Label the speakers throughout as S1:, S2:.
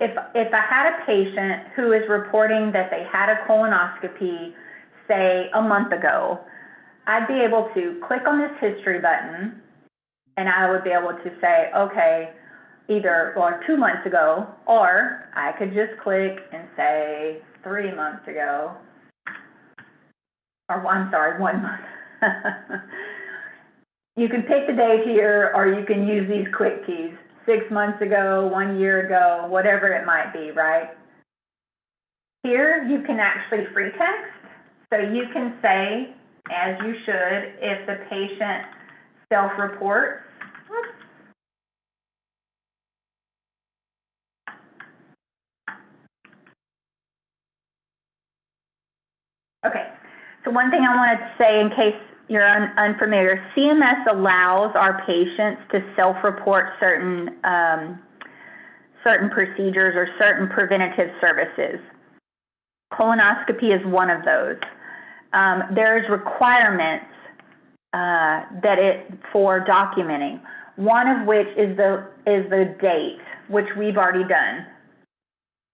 S1: if I had a patient who is reporting that they had a colonoscopy, say a month ago, I'd be able to click on this history button and I would be able to say, okay, either 2 months ago, or I could just click and say 3 months ago, or I'm sorry, 1 month. You can pick the date here, or you can use these quick keys, 6 months ago, 1 year ago, whatever it might be, right? Here, you can actually free text. So you can say, as you should, if the patient self-reports, okay, so one thing I wanted to say in case you're unfamiliar, CMS allows our patients to self-report certain procedures or certain preventative services. Colonoscopy is one of those. There's requirements for documenting. One of which is the date, which we've already done.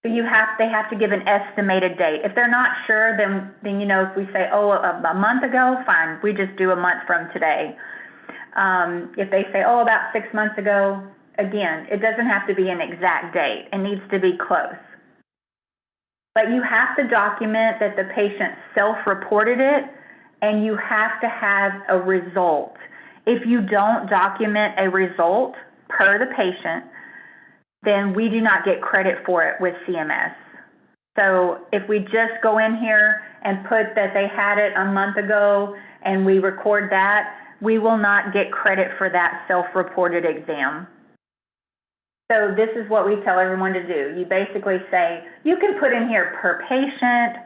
S1: So they have to give an estimated date. If they're not sure, then if we say, oh, a month ago, fine, we just do a month from today. If they say, oh, about 6 months ago, again, it doesn't have to be an exact date. It needs to be close. But you have to document that the patient self-reported it, and you have to have a result. If you don't document a result per the patient, then we do not get credit for it with CMS. So if we just go in here and put that they had it a month ago and we record that, we will not get credit for that self-reported exam. So this is what we tell everyone to do. You basically say, you can put in here per patient,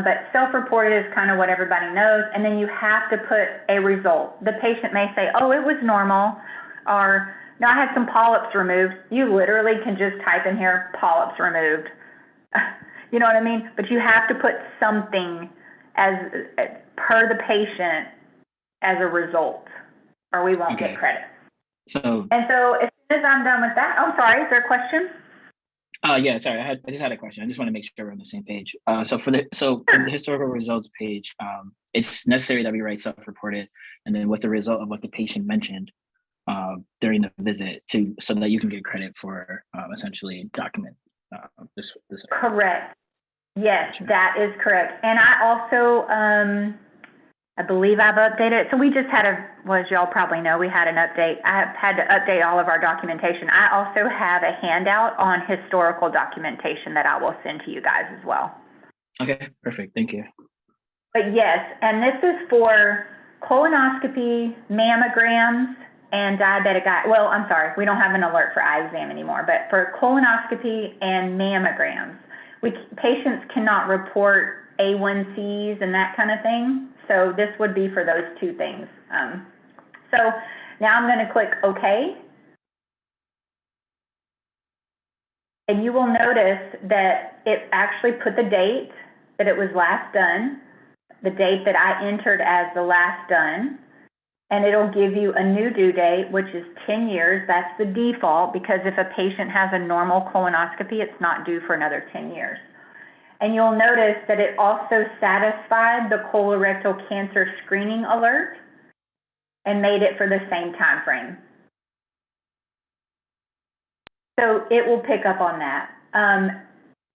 S1: but self-reported is kind of what everybody knows, and then you have to put a result. The patient may say, oh, it was normal, or no, I had some polyps removed. You literally can just type in here, polyps removed. You know what I mean? But you have to put something as per the patient as a result, or we won't get credit. And so as soon as I'm done with that, I'm sorry, is there a question?
S2: Yeah, sorry, I just had a question. I just want to make sure we're on the same page. So for the historical results page, it's necessary that we write self-reported, and then with the result of what the patient mentioned during the visit, so that you can get credit for essentially document this.
S1: Correct. Yes, that is correct. And I also, I believe I've updated it. So we just had as y'all probably know, we had an update. I had to update all of our documentation. I also have a handout on historical documentation that I will send to you guys as well.
S2: Okay, perfect. Thank you.
S1: But yes, and this is for colonoscopy, mammograms, and diabetic eye. Well, I'm sorry, we don't have an alert for eye exam anymore, but for colonoscopy and mammograms, patients cannot report A1Cs and that kind of thing. So this would be for those two things. So now I'm going to click OK. And you will notice that it actually put the date that it was last done, the date that I entered as the last done, and it'll give you a new due date, which is 10 years. That's the default, because if a patient has a normal colonoscopy, it's not due for another 10 years. And you'll notice that it also satisfied the colorectal cancer screening alert and made it for the same time frame. So it will pick up on that.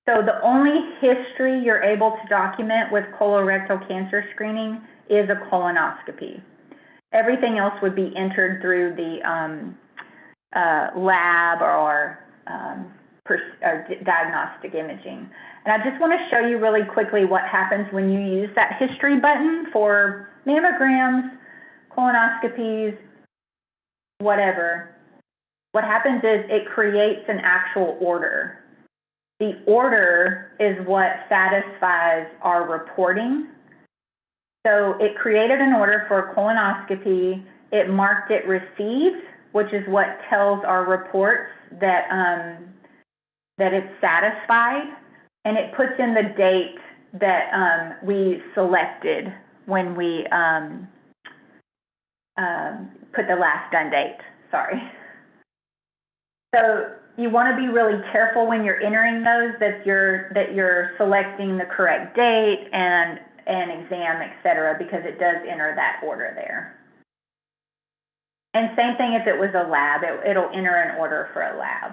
S1: So the only history you're able to document with colorectal cancer screening is a colonoscopy. Everything else would be entered through the lab or diagnostic imaging. And I just want to show you really quickly what happens when you use that history button for mammograms, colonoscopies, whatever. What happens is it creates an actual order. The order is what satisfies our reporting. So it created an order for a colonoscopy. It marked it received, which is what tells our reports that it's satisfied. And it puts in the date that we selected when we put the last done date. Sorry. So you want to be really careful when you're entering those, that you're selecting the correct date and exam, et cetera, because it does enter that order there. And same thing if it was a lab, it'll enter an order for a lab.